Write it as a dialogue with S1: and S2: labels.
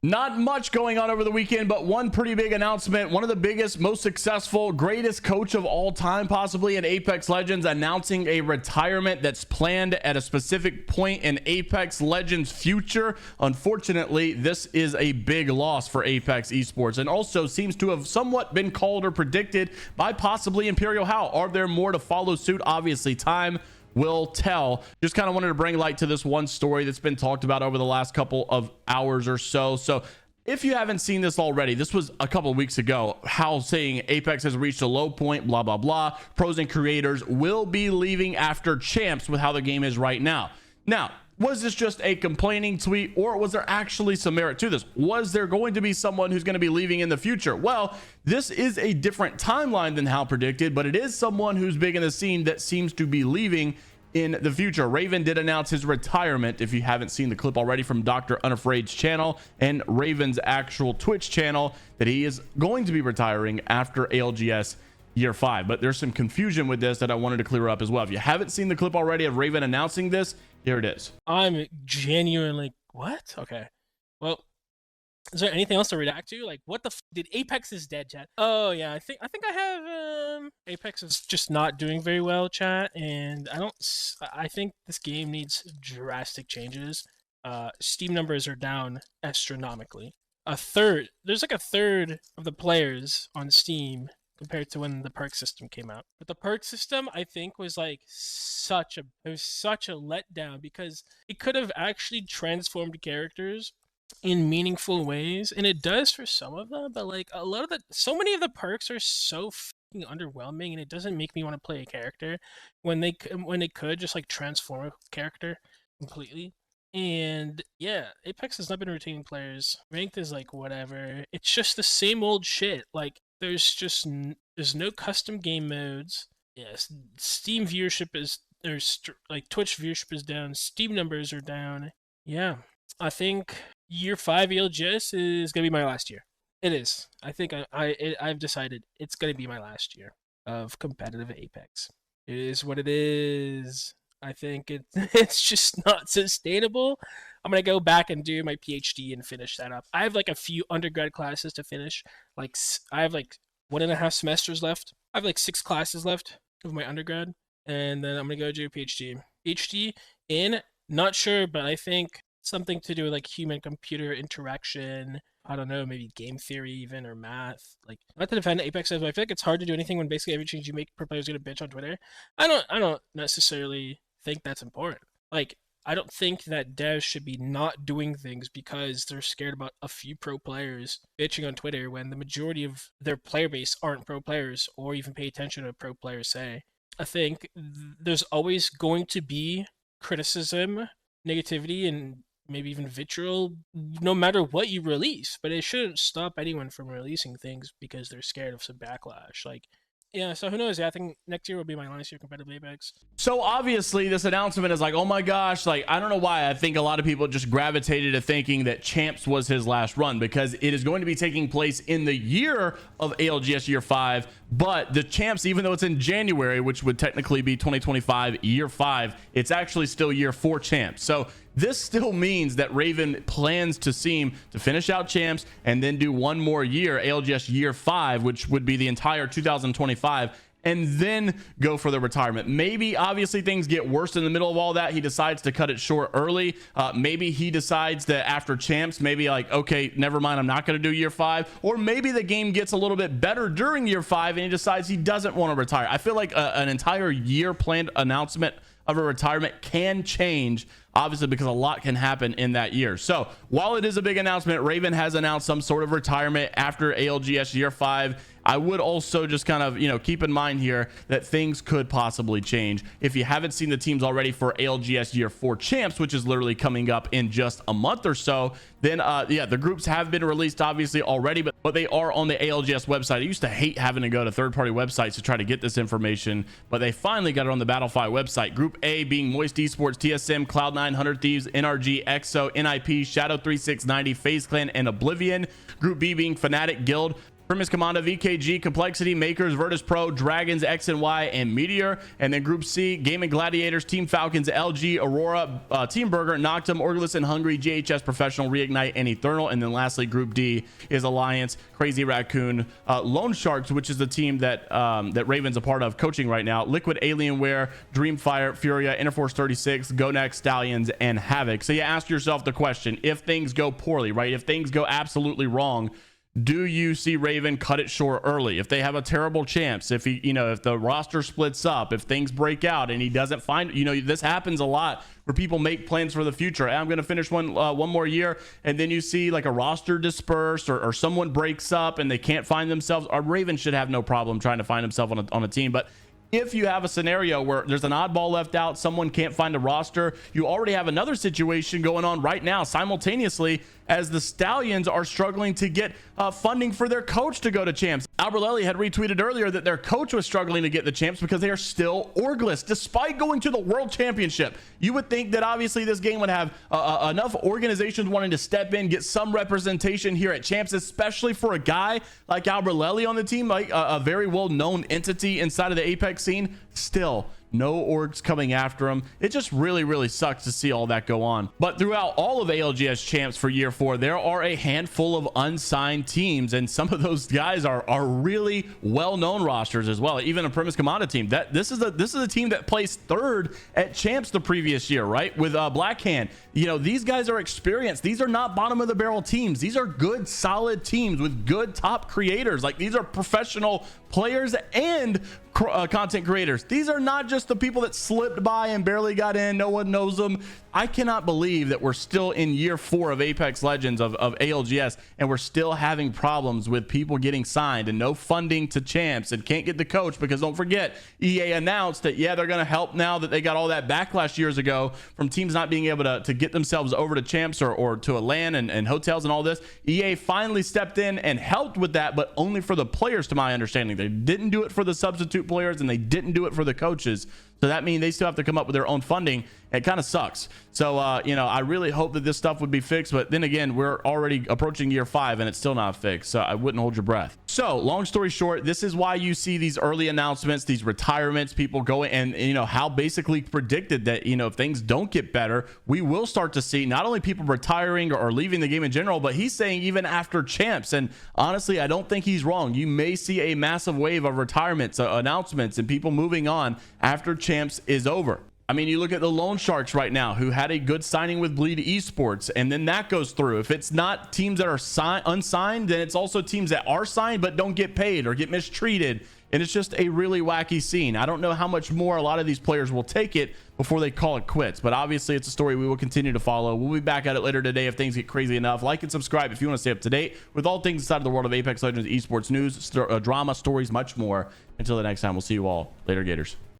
S1: Not much going on over the weekend, but one pretty big announcement. One of the biggest, most successful, greatest coach of all time, possibly in Apex Legends, announcing a retirement that's planned at a specific point in Apex Legends future. Unfortunately, this is a big loss for Apex Esports, and also seems to have somewhat been called or predicted by possibly Imperial How. Are there more to follow suit? Obviously, time will tell. Just kind of wanted to bring light to this one story that's been talked about over the last couple of hours or so. So if you haven't seen this already, this was a couple of weeks ago, How saying Apex has reached a low point, blah, blah, blah. Pros and creators will be leaving after champs with how the game is right now. Now, was this just a complaining tweet, or was there actually some merit to this? Was there going to be someone who's going to be leaving in the future? Well, this is a different timeline than How predicted, but it is someone who's big in the scene that seems to be leaving in the future. Raven did announce his retirement, if you haven't seen the clip already, from Dr. Unafraid's channel and Raven's actual Twitch channel, that he is going to be retiring after ALGS year 5. But there's some confusion with this that I wanted to clear up as well. If you haven't seen the clip already of Raven announcing this, here it is.
S2: I'm genuinely, what? Okay. Well, is there anything else to react to? Like, what the did Apex is dead, chat? Oh yeah, I think I have Apex is just not doing very well, chat, and I think this game needs drastic changes. Steam numbers are down astronomically. There's like a third of the players on Steam compared to when the perk system came out. But the perk system, I think, was like such a letdown, because it could have actually transformed characters in meaningful ways, and it does for some of them, but like so many of the perks are so fucking underwhelming, and it doesn't make me want to play a character when they could just like transform a character completely. And yeah, Apex has not been retaining players. Ranked is like whatever. It's just the same old shit. Like there's no custom game modes. Yes, Steam viewership is like Twitch viewership is down. Steam numbers are down. Yeah, I think year 5 ALGS is gonna be my last year. It is. I think I've decided it's gonna be my last year of competitive Apex. It is what it is. I think it's just not sustainable. I'm gonna go back and do my PhD and finish that up. I have like a few undergrad classes to finish. Like I have like 1.5 semesters left. I have like 6 classes left of my undergrad, and then I'm gonna go do a PhD. PhD in, not sure, but I think something to do with like human computer interaction. I don't know, maybe game theory even, or math. Like, not to defend Apex, but I feel like it's hard to do anything when basically every change you make per player is gonna bitch on Twitter. I don't necessarily think that's important. Like, I don't think that devs should be not doing things because they're scared about a few pro players bitching on Twitter when the majority of their player base aren't pro players or even pay attention to what pro players say. I think there's always going to be criticism, negativity, and maybe even vitriol, no matter what you release, but it shouldn't stop anyone from releasing things because they're scared of some backlash. Like, yeah, so who knows? Yeah, I think next year will be my last year competitive Apex.
S1: So obviously this announcement is like, oh my gosh, like, I don't know why I think a lot of people just gravitated to thinking that Champs was his last run, because it is going to be taking place in the year of ALGS year 5, but the Champs, even though it's in January, which would technically be 2025 year 5, it's actually still year 4 Champs. So this still means that Raven plans to finish out Champs and then do one more year, ALGS year 5, which would be the entire 2025, and then go for the retirement. Maybe obviously things get worse in the middle of all that. He decides to cut it short early. Maybe he decides that after Champs, maybe like, okay, never mind, I'm not going to do year 5. Or maybe the game gets a little bit better during year 5 and he decides he doesn't want to retire. I feel like an entire year planned announcement of a retirement can change, obviously, because a lot can happen in that year. So while it is a big announcement, Raven has announced some sort of retirement after ALGS year 5. I would also just kind of, keep in mind here that things could possibly change. If you haven't seen the teams already for ALGS year 4 Champs, which is literally coming up in just a month or so, then yeah, the groups have been released obviously already, but they are on the ALGS website. I used to hate having to go to third-party websites to try to get this information, but they finally got it on the Battlefy website. Group A being Moist Esports, TSM, Cloud9, 100 Thieves, NRG, EXO, NIP, Shadow 3690, FaZe Clan, and Oblivion. Group B being Fnatic, Guild, Primus Commando, VKG, Complexity, Makers, Virtus Pro, Dragons, X and Y, and Meteor. And then Group C, Gaming Gladiators, Team Falcons, LG, Aurora, Team Burger, Noctum, Orgulus and Hungry, GHS Professional, Reignite, and Eternal. And then lastly, Group D is Alliance, Crazy Raccoon, Lone Sharks, which is the team that that Raven's a part of coaching right now, Liquid Alienware, Dreamfire, Furia, Interforce 36, Go Next, Stallions, and Havoc. So you ask yourself the question, if things go poorly, right? If things go absolutely wrong, do you see Raven cut it short early? If they have a terrible champs, if he, if the roster splits up, if things break out and he doesn't find, this happens a lot where people make plans for the future. I'm going to finish one more year, and then you see like a roster disperse or someone breaks up and they can't find themselves. Raven should have no problem trying to find himself on a team, but if you have a scenario where there's an oddball left out, someone can't find a roster, you already have another situation going on right now simultaneously as the Stallions are struggling to get funding for their coach to go to champs. Alberlelli had retweeted earlier that their coach was struggling to get the champs because they are still orgless despite going to the world championship. You would think that obviously this game would have enough organizations wanting to step in, get some representation here at champs, especially for a guy like Alberlelli on the team, like a very well-known entity inside of the Apex scene. Still no orgs coming after him. It just really sucks to see all that go on. But throughout all of ALGS champs for year 4, there are a handful of unsigned teams, and some of those guys are really well-known rosters as well. Even a Primus Commando team. This is a team that placed 3rd at champs the previous year, right? With Blackhand. These guys are experienced. These are not bottom of the barrel teams. These are good, solid teams with good top creators. Like, these are professional players and content creators. These are not just the people that slipped by and barely got in. No one knows them. I cannot believe that we're still in year 4 of Apex Legends of ALGS, and we're still having problems with people getting signed and no funding to champs and can't get the coach, because don't forget, EA announced that, yeah, they're going to help now that they got all that backlash years ago from teams not being able to get themselves over to champs or to a LAN and hotels and all this. EA finally stepped in and helped with that, but only for the players, to my understanding. They didn't do it for the substitute players, and they didn't do it for the coaches. So that means they still have to come up with their own funding. It kind of sucks. So, I really hope that this stuff would be fixed. But then again, we're already approaching year 5 and it's still not fixed. So I wouldn't hold your breath. So long story short, this is why you see these early announcements, these retirements, people going, and how basically predicted that, if things don't get better, we will start to see not only people retiring or leaving the game in general, but he's saying even after champs. And honestly, I don't think he's wrong. You may see a massive wave of retirements, announcements, and people moving on after champs is over. I mean, you look at the Lone Sharks right now, who had a good signing with Bleed Esports, and then that goes through. If it's not teams that are unsigned, then it's also teams that are signed but don't get paid or get mistreated. And it's just a really wacky scene. I don't know how much more a lot of these players will take it before they call it quits. But obviously, it's a story we will continue to follow. We'll be back at it later today if things get crazy enough. Like and subscribe if you want to stay up to date with all things inside of the world of Apex Legends, esports news, drama, stories, much more. Until the next time, we'll see you all later, Gators.